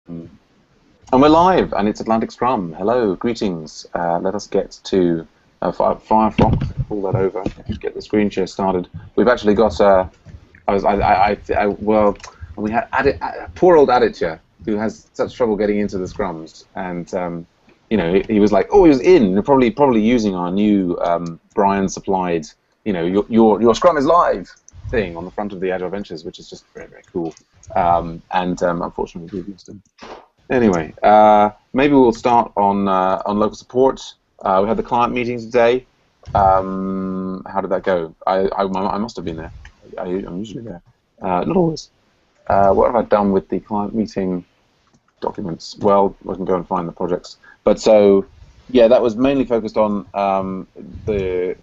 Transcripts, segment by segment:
Mm. And we're live, and it's Atlantic Scrum. Hello, greetings. Let us get to Firefox. Pull that over. Get the screen share started. We've actually got. Well, we had poor old Aditya, who has such trouble getting into the scrums, and he was like, oh, he was in, probably using our new Brian supplied, your Scrum is live thing on the front of the Agile Ventures, which is just very, very cool. Unfortunately, we've lost him. Anyway, maybe we'll start on local support. We had the client meeting today. How did that go? I must have been there. I'm usually there. Not always. What have I done with the client meeting documents? Well, I can go and find the projects. But so, yeah, that was mainly focused on the,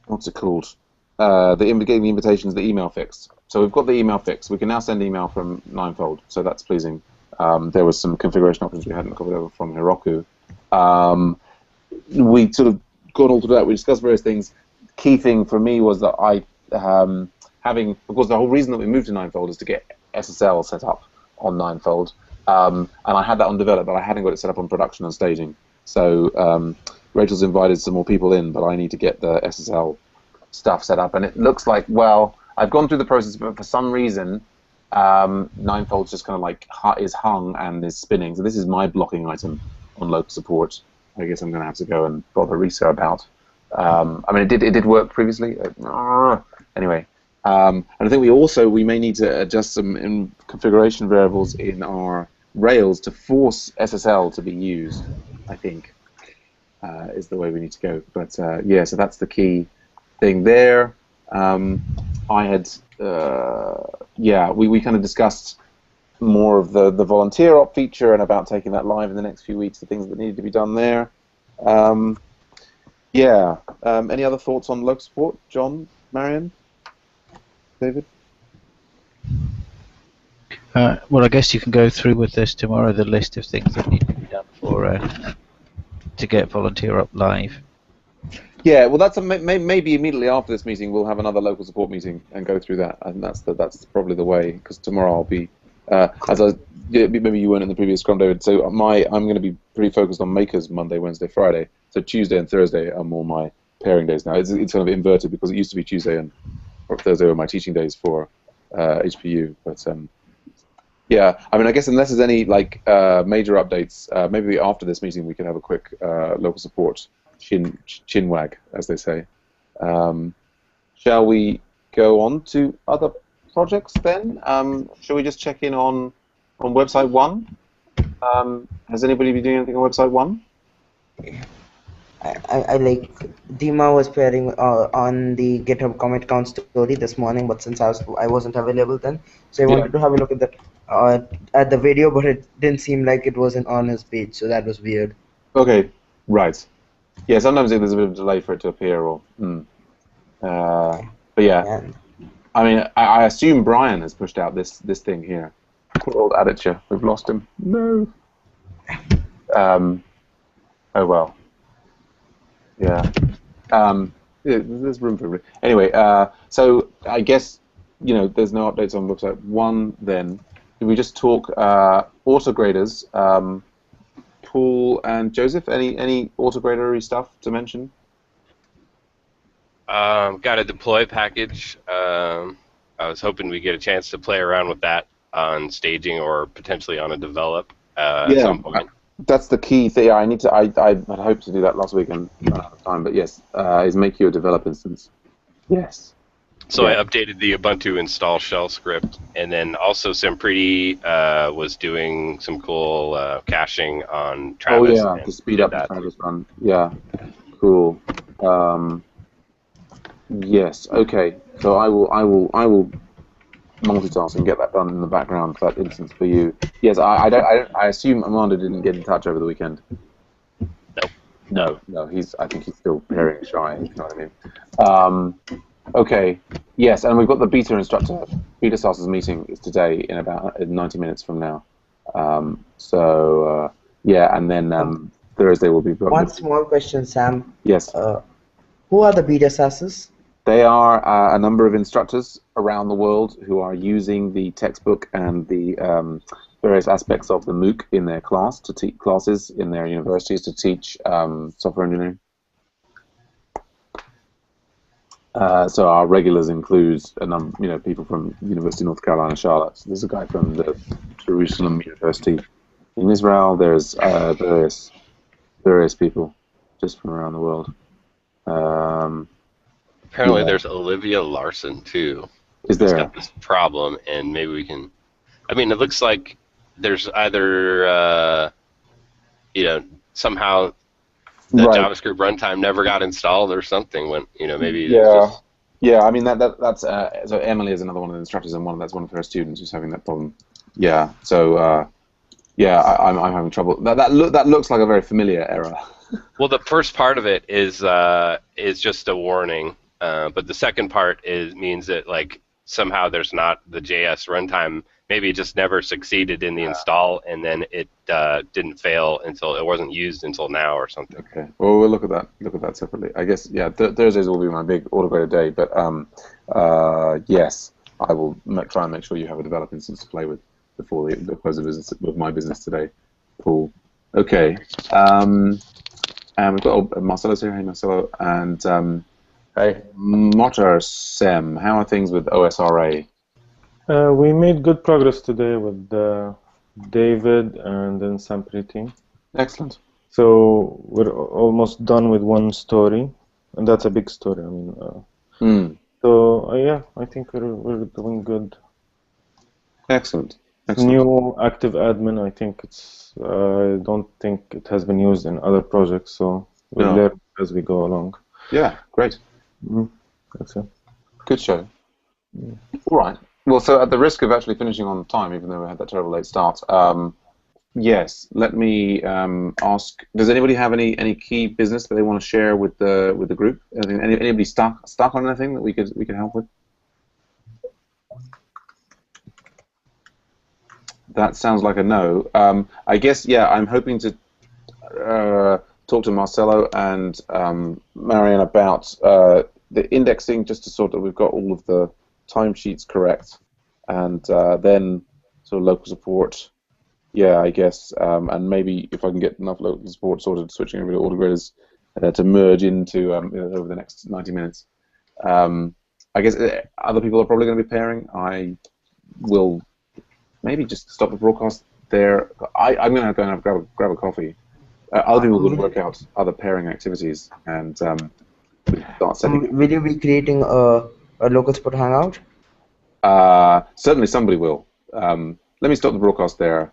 what's it called? Getting the invitations, the email fixed. So we've got the email fixed. We can now send email from Ninefold, so that's pleasing. There was some configuration options we hadn't covered over from Heroku. We sort of gone all through that. We discussed various things. Key thing for me was that of course, the whole reason that we moved to Ninefold is to get SSL set up on Ninefold. And I had that on develop, but I hadn't got it set up on production and staging. So Rachel's invited some more people in, but I need to get the SSL stuff set up. And it looks like, well, I've gone through the process, but for some reason, Ninefold's just kind of like is hung and is spinning. So this is my blocking item on local support. I guess I'm going to have to go and bother Risa about. I mean, it did work previously. Anyway, and I think we may need to adjust some configuration variables in our Rails to force SSL to be used. I think is the way we need to go. But yeah, so that's the key thing there. I had we kind of discussed more of the volunteer op feature and about taking that live in the next few weeks, the things that needed to be done there. Any other thoughts on local support? John, Marion, David? Well, I guess you can go through with this tomorrow, the list of things that need to be done to get volunteer up live. Yeah, well, that's maybe immediately after this meeting we'll have another local support meeting and go through that, and that's probably the way, because tomorrow I'll be maybe you weren't in the previous Scrum, David. So I'm going to be pretty focused on Makers Monday, Wednesday, Friday. So Tuesday and Thursday are more my pairing days now. It's kind of inverted because it used to be Tuesday or Thursday were my teaching days for HPU, but yeah, I mean, I guess unless there's any major updates, maybe after this meeting we can have a quick local support chin wag, as they say. Shall we go on to other projects then? Shall we just check in on website 1? Has anybody been doing anything on website 1? I like Dima was pairing on the GitHub commit count story this morning, but since I wasn't available then, so I wanted to have a look at the video, but it didn't seem like it wasn't on his page, so that was weird. Okay, right. Yeah, sometimes there's a bit of a delay for it to appear, or but yeah. I mean, I assume Brian has pushed out this thing here. Poor old Aditya, we've lost him. No. Oh well. Yeah. There's room for it. Anyway, so I guess there's no updates on website 1 then. Did we just talk autograders? Paul and Joseph, any autogradery stuff to mention? Got a deploy package. I was hoping we get a chance to play around with that on staging or potentially on a develop at some point. That's the key thing. I had hoped to do that last week and ran out of time, but yes, is make you a develop instance. Yes. So yeah. I updated the Ubuntu install shell script, and then also Sempriti was doing some cool caching on Travis. Oh yeah, to speed up the Travis run. Yeah, cool. Yes. Okay. So I will multitask and get that done in the background for that instance for you. Yes. I assume Amanda didn't get in touch over the weekend. No. I think he's still pairing shy. You know what I mean? Okay. Yes, and we've got the beta instructor. Beta starters meeting is today in about 90 minutes from now. Yeah, and then Thursday will be. One small question, Sam. Yes. Who are the beta sasses? They are a number of instructors around the world who are using the textbook and the various aspects of the MOOC in their class to teach classes in their universities to teach software engineering. So our regulars include a number, people from University of North Carolina, Charlotte. So there's a guy from the Jerusalem University in Israel. There's various people just from around the world. Apparently, there's Olivia Larson too. Is there? Who's got this problem, and maybe we can. I mean, it looks like there's either somehow the JavaScript runtime never got installed or something. When maybe yeah. I mean that's so Emily is another one of the instructors, and that's one of her students who's having that problem. Yeah. So I'm having trouble. That looks like a very familiar error. Well, the first part of it is just a warning, but the second part means that like somehow there's not the JS runtime. Maybe it just never succeeded in the install, and then it didn't fail until it wasn't used until now or something. Okay. Well, we'll look at that separately. I guess Thursdays will be my big autograted day, but yes, I will try and make sure you have a developed instance to play with before the close of my business today. Cool. Okay. And we've got Marcelo's here. Hey, Marcelo. And hey. Motor Sem, how are things with OSRA? We made good progress today with David and then Sampriti. Excellent. So we're almost done with one story, and that's a big story. I mean, so yeah, I think we're doing good. Excellent. New active admin. I think I don't think it has been used in other projects, so we'll learn as we go along. Yeah, great. That's it. Good show. All right. Well, so at the risk of actually finishing on time, even though we had that terrible late start, yes, let me ask: does anybody have any key business that they want to share with the group? Anybody stuck on anything that we could help with? That sounds like a no. I guess, yeah, I'm hoping to talk to Marcelo and Marianne about the indexing, just to sort of we've got all of the timesheets correct, and then sort of local support. Yeah, I guess, and maybe if I can get enough local support sorted, switching over to autograders to merge into over the next 90 minutes. I guess other people are probably going to be pairing. I will maybe just stop the broadcast there. I'm going to go and grab a coffee. Other people would work out other pairing activities and start setting. Will you be creating a local support hangout? Certainly somebody will. Let me stop the broadcast there.